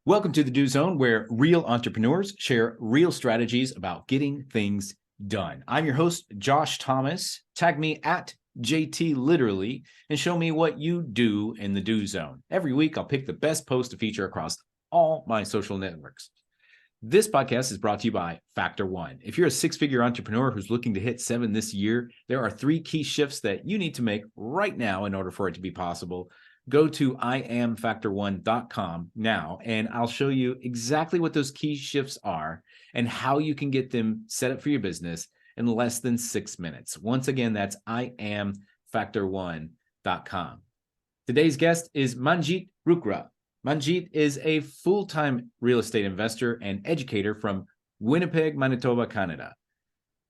Welcome to the Do Zone, where real entrepreneurs share real strategies about getting things done. I'm your host, Josh Thomas. Tag me at JT Literally and show me what you do in the Do Zone. Every week, I'll pick the best post to feature across all my social networks. This podcast is brought to you by Factor One. If you're a six-figure entrepreneur who's looking to hit 7 this year, there are 3 key shifts that you need to make right now in order for it to be possible. Go to iamfactor1.com now, and I'll show you exactly what those key shifts are and how you can get them set up for your business in less than 6 minutes. Once again, that's iamfactor1.com. Today's guest is Manjit Rukra. Manjit is a full-time real estate investor and educator from Winnipeg, Manitoba, Canada.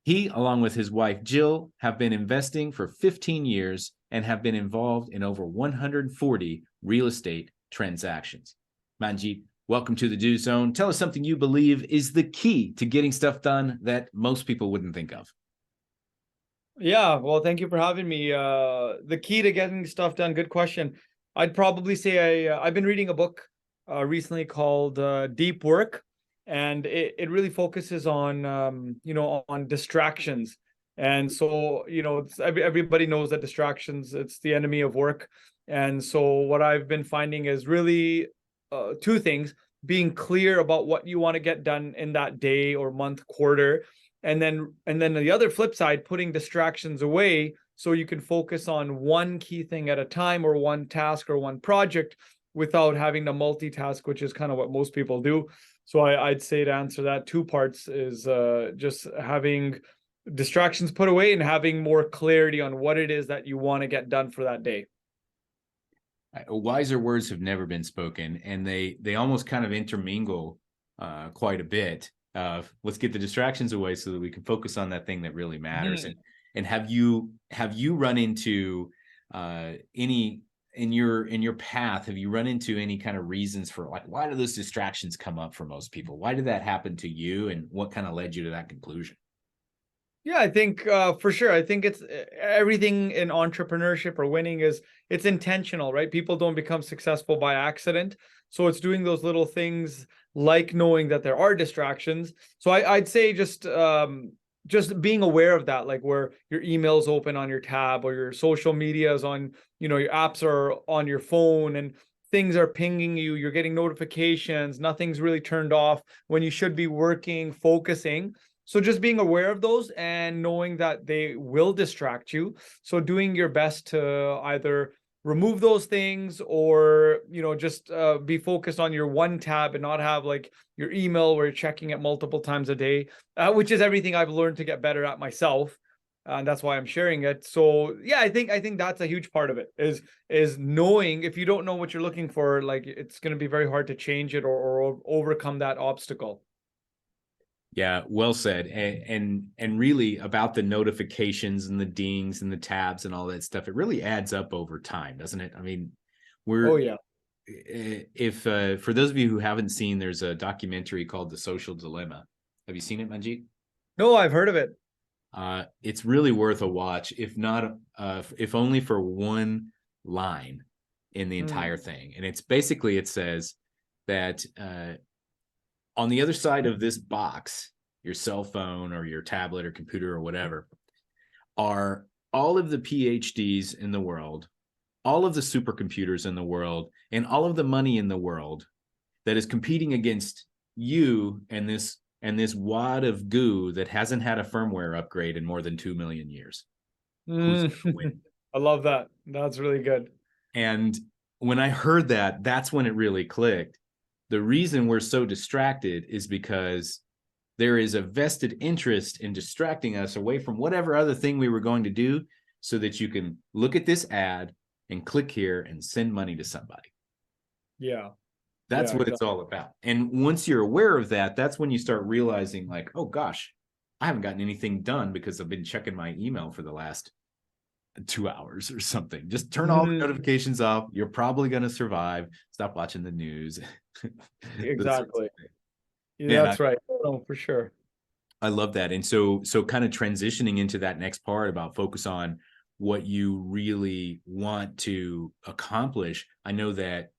He, along with his wife, Jill, have been investing for 15 years and have been involved in over 140 real estate transactions. Manjit, welcome to the Do Zone. Tell us something you believe is the key to getting stuff done that most people wouldn't think of. Yeah, well, thank you for having me. The key to getting stuff done, good question. I'd probably say I've been reading a book recently called Deep Work, and it really focuses on on distractions. And so everybody knows that distractions, it's the enemy of work. And so what I've been finding is really two things: being clear about what you want to get done in that day or month, quarter, and then the other flip side, putting distractions away so you can focus on one key thing at a time, or one task or one project, without having to multitask, which is kind of what most people do. So I'd say, to answer that, 2 parts is just having distractions put away and having more clarity on what it is that you want to get done for that day. Wiser words have never been spoken, and they almost kind of intermingle quite a bit. Let's get the distractions away so that we can focus on that thing that really matters. And have you run into any in your path? Have you run into any kind of reasons for, like, why do those distractions come up for most people? Why did that happen to you, and what kind of led you to that conclusion? Yeah, I think for sure. I think it's everything in entrepreneurship or winning it's intentional, right? People don't become successful by accident. So it's doing those little things, like knowing that there are distractions. So I'd say just being aware of that, like where your email's open on your tab, or your social media is on, your apps are on your phone, and things are pinging you, you're getting notifications, nothing's really turned off when you should be working, focusing. So just being aware of those and knowing that they will distract you. So doing your best to either remove those things, or just be focused on your one tab and not have like your email where you're checking it multiple times a day, which is everything I've learned to get better at myself, and that's why I'm sharing it. So yeah, I think that's a huge part of it, is knowing. If you don't know what you're looking for, like, it's going to be very hard to change it, or overcome that obstacle. Yeah, well said. And really, about the notifications and the dings and the tabs and all that stuff, it really adds up over time, doesn't it? I mean, Oh yeah. If for those of you who haven't seen, there's a documentary called The Social Dilemma. Have you seen it, Manjit? No, I've heard of it. It's really worth a watch, if not, if only for one line in the entire thing. And it's basically, it says that on the other side of this box, your cell phone or your tablet or computer or whatever, are all of the PhDs in the world, all of the supercomputers in the world, and all of the money in the world that is competing against you and this wad of goo that hasn't had a firmware upgrade in more than 2 million years. Who's gonna win? I love that. That's really good. And when I heard that, that's when it really clicked. The reason we're so distracted is because there is a vested interest in distracting us away from whatever other thing we were going to do, so that you can look at this ad and click here and send money to somebody. Yeah. That's what it's all about. And once you're aware of that, that's when you start realizing, like, oh gosh, I haven't gotten anything done because I've been checking my email for the last 2 hours or something. Just turn all the notifications off. You're probably going to survive. Stop watching the news. Exactly. Yeah, that's right. Oh, for sure. I love that. And so kind of transitioning into that next part about focus on what you really want to accomplish. I know that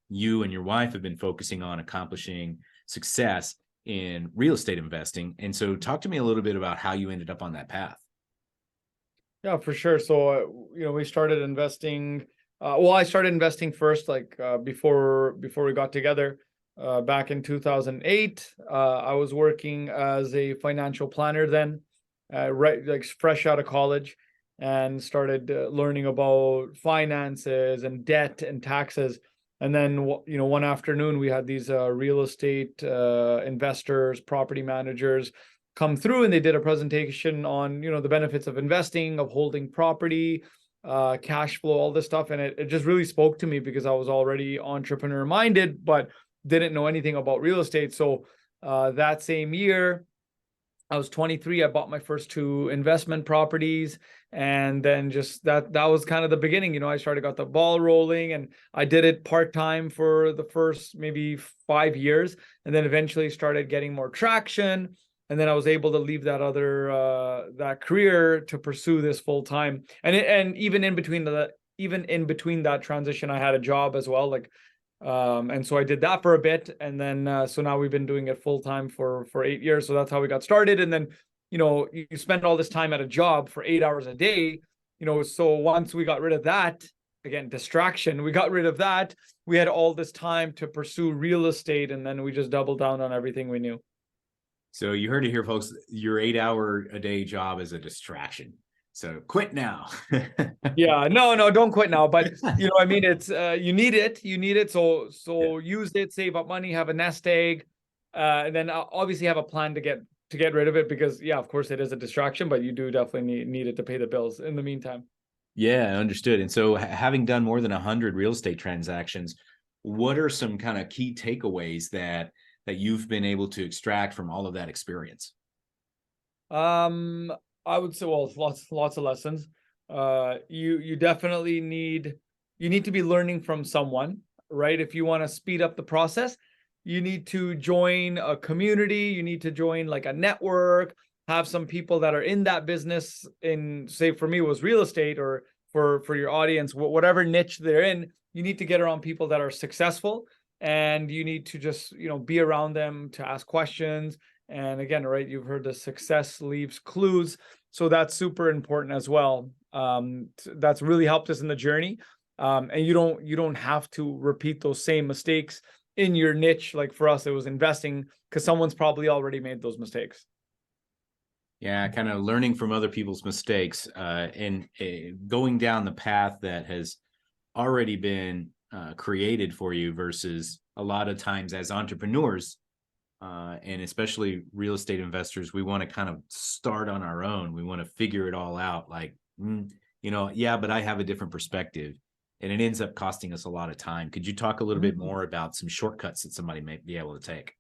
you and your wife have been focusing on accomplishing success in real estate investing. And so talk to me a little bit about how you ended up on that path. Yeah, for sure. So, we started investing. Well, I started investing first, before we got together, back in 2008. I was working as a financial planner then, right, like fresh out of college, and started learning about finances and debt and taxes. And then, one afternoon we had these real estate investors, property managers come through, and they did a presentation on the benefits of investing, of holding property, cash flow, all this stuff. And it just really spoke to me because I was already entrepreneur minded but didn't know anything about real estate. So that same year, I was 23, I bought my first 2 investment properties. And then just that was kind of the beginning. I got the ball rolling, and I did it part-time for the first maybe 5 years, and then eventually started getting more traction. And then I was able to leave that career to pursue this full time. And even in between that transition, I had a job as well. And so I did that for a bit, and then so now we've been doing it full time for 8 years. So that's how we got started. And then you spend all this time at a job for 8 hours a day. So once we got rid of that, again, distraction, we got rid of that, we had all this time to pursue real estate, and then we just doubled down on everything we knew. So you heard it here, folks. Your 8-hour-a-day job is a distraction. So quit now. Yeah, no, don't quit now. But it's you need it. So Yeah. use it, save up money, have a nest egg, and then obviously have a plan to get rid of it, because of course it is a distraction, but you do definitely need it to pay the bills in the meantime. Yeah, understood. And so having done more than 100 real estate transactions, what are some kind of key takeaways that you've been able to extract from all of that experience? I would say, well, lots of lessons. You definitely need to be learning from someone, right? If you want to speed up the process, you need to join a community, you need to join like a network, have some people that are in that business. In, say, for me, it was real estate, or for your audience, whatever niche they're in, you need to get around people that are successful, and you need to just, be around them to ask questions. And again, right, you've heard the success leaves clues. So that's super important as well. That's really helped us in the journey. And you don't have to repeat those same mistakes in your niche. Like for us, it was investing, because someone's probably already made those mistakes. Yeah, kind of learning from other people's mistakes, and going down the path that has already been created for you, versus a lot of times as entrepreneurs, and especially real estate investors, we want to kind of start on our own. We want to figure it all out. But I have a different perspective, and it ends up costing us a lot of time. Could you talk a little bit more about some shortcuts that somebody may be able to take?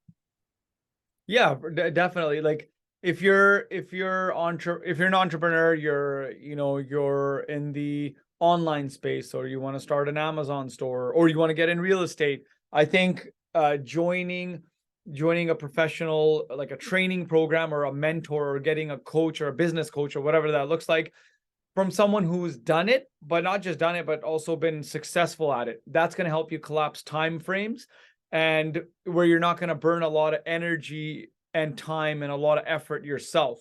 Yeah, definitely. Like if you're an entrepreneur, you're in the online space, or you want to start an Amazon store, or you want to get in real estate, I think joining a professional, like a training program, or a mentor, or getting a coach or a business coach, or whatever that looks like, from someone who's done it, but not just done it, but also been successful at it. That's going to help you collapse time frames, and where you're not going to burn a lot of energy and time and a lot of effort yourself,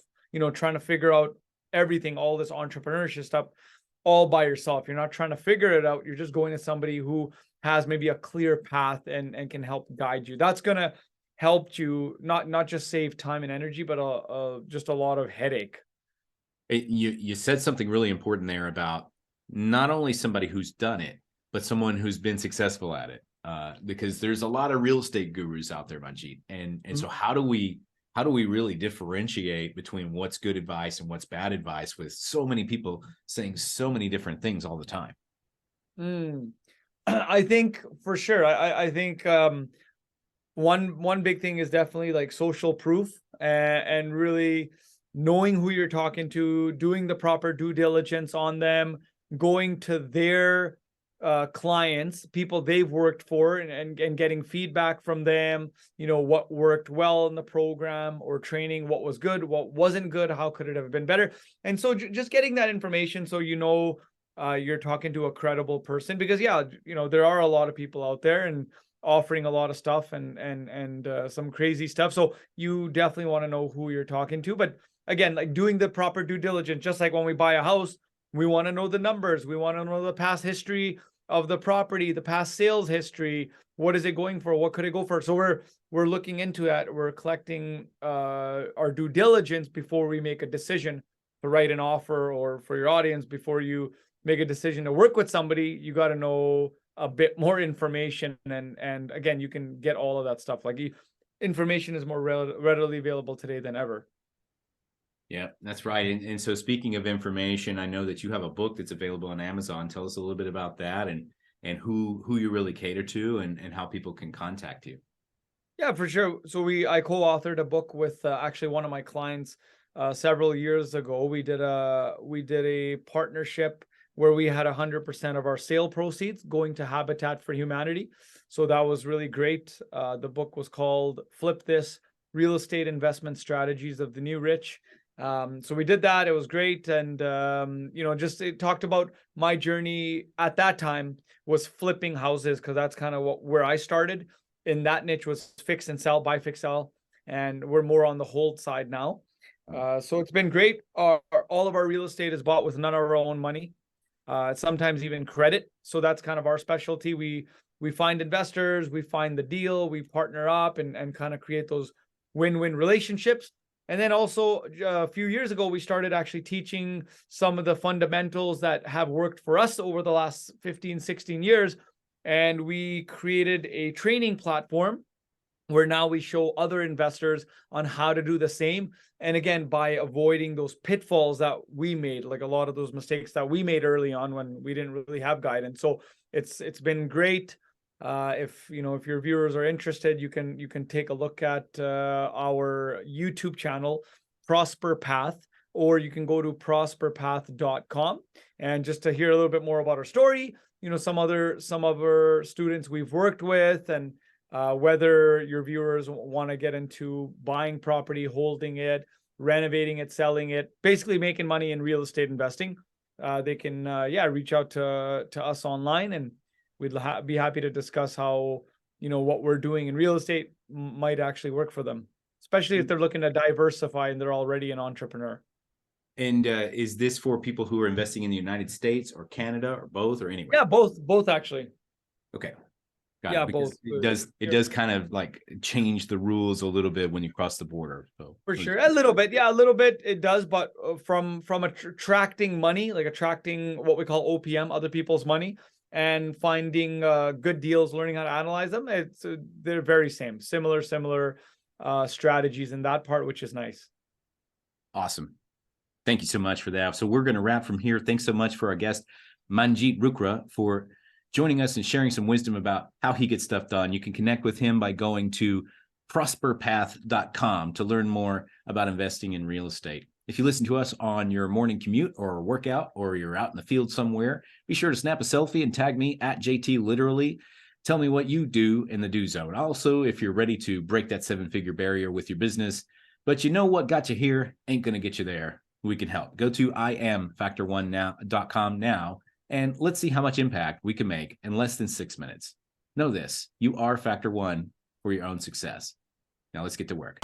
trying to figure out everything, all this entrepreneurship stuff all by yourself. You're not trying to figure it out. You're just going to somebody who has maybe a clear path and can help guide you. That's going to help you not just save time and energy, but just a lot of headache. You said something really important there about not only somebody who's done it, but someone who's been successful at it. Because there's a lot of real estate gurus out there, Manjeet. And so how do we really differentiate between what's good advice and what's bad advice, with so many people saying so many different things all the time? I think for sure. I think one big thing is definitely like social proof, and really knowing who you're talking to, doing the proper due diligence on them, going to their clients, people they've worked for, and getting feedback from them, what worked well in the program or training, what was good, what wasn't good, how could it have been better. And so just getting that information, so you're talking to a credible person, because yeah, there are a lot of people out there and offering a lot of stuff and some crazy stuff. So you definitely want to know who you're talking to. But again, like doing the proper due diligence, just like when we buy a house, we want to know the numbers. We want to know the past history of the property, the past sales history. What is it going for? What could it go for? So we're looking into that. We're collecting our due diligence before we make a decision to write an offer, or for your audience, before you make a decision to work with somebody, you got to know a bit more information. And again, you can get all of that stuff. Like information is more readily available today than ever. Yeah, that's right. And so speaking of information, I know that you have a book that's available on Amazon. Tell us a little bit about that, and who you really cater to, and how people can contact you. Yeah, for sure. So I co-authored a book with actually one of my clients several years ago. We did a partnership where we had 100% of our sale proceeds going to Habitat for Humanity. So that was really great. The book was called Flip This: Real Estate Investment Strategies of the New Rich. So we did that. It was great. And, just it talked about my journey at that time was flipping houses, because that's kind of where I started in that niche, was fix and sell, buy, fix, sell. And we're more on the hold side now. So it's been great. All of our real estate is bought with none of our own money. Sometimes even credit. So that's kind of our specialty. We find investors, we find the deal, we partner up and kind of create those win-win relationships. And then also a few years ago, we started actually teaching some of the fundamentals that have worked for us over the last 15, 16 years. And we created a training platform where now we show other investors on how to do the same. And again, by avoiding those pitfalls that we made, like a lot of those mistakes that we made early on when we didn't really have guidance. So it's been great. If your viewers are interested, you can take a look at our YouTube channel, Prosper Path, or you can go to prosperpath.com. And just to hear a little bit more about our story, some of our students we've worked with, and whether your viewers want to get into buying property, holding it, renovating it, selling it, basically making money in real estate investing, they can reach out to us online, and we'd be happy to discuss how what we're doing in real estate might actually work for them, especially if they're looking to diversify and they're already an entrepreneur. And is this for people who are investing in the United States or Canada or both, or anywhere? Yeah, both actually. Okay. Got Yeah, it. Because both. it does kind of like change the rules a little bit when you cross the border. So for sure, a little bit, yeah, a little bit it does. But from attracting money, like attracting what we call OPM, other people's money, and finding good deals, learning how to analyze them, they're very similar strategies in that part, which is nice. Awesome. Thank you so much for that. So we're going to wrap from here. Thanks so much for our guest, Manjeet Rukra, for joining us and sharing some wisdom about how he gets stuff done. You can connect with him by going to prosperpath.com to learn more about investing in real estate. If you listen to us on your morning commute or workout, or you're out in the field somewhere, be sure to snap a selfie and tag me at JT Literally. Tell me what you do in the do zone. Also, if you're ready to break that 7-figure barrier with your business, but you know what got you here ain't going to get you there, we can help. Go to IamFactor1.com now, and let's see how much impact we can make in less than 6 minutes. Know this: you are Factor One for your own success. Now let's get to work.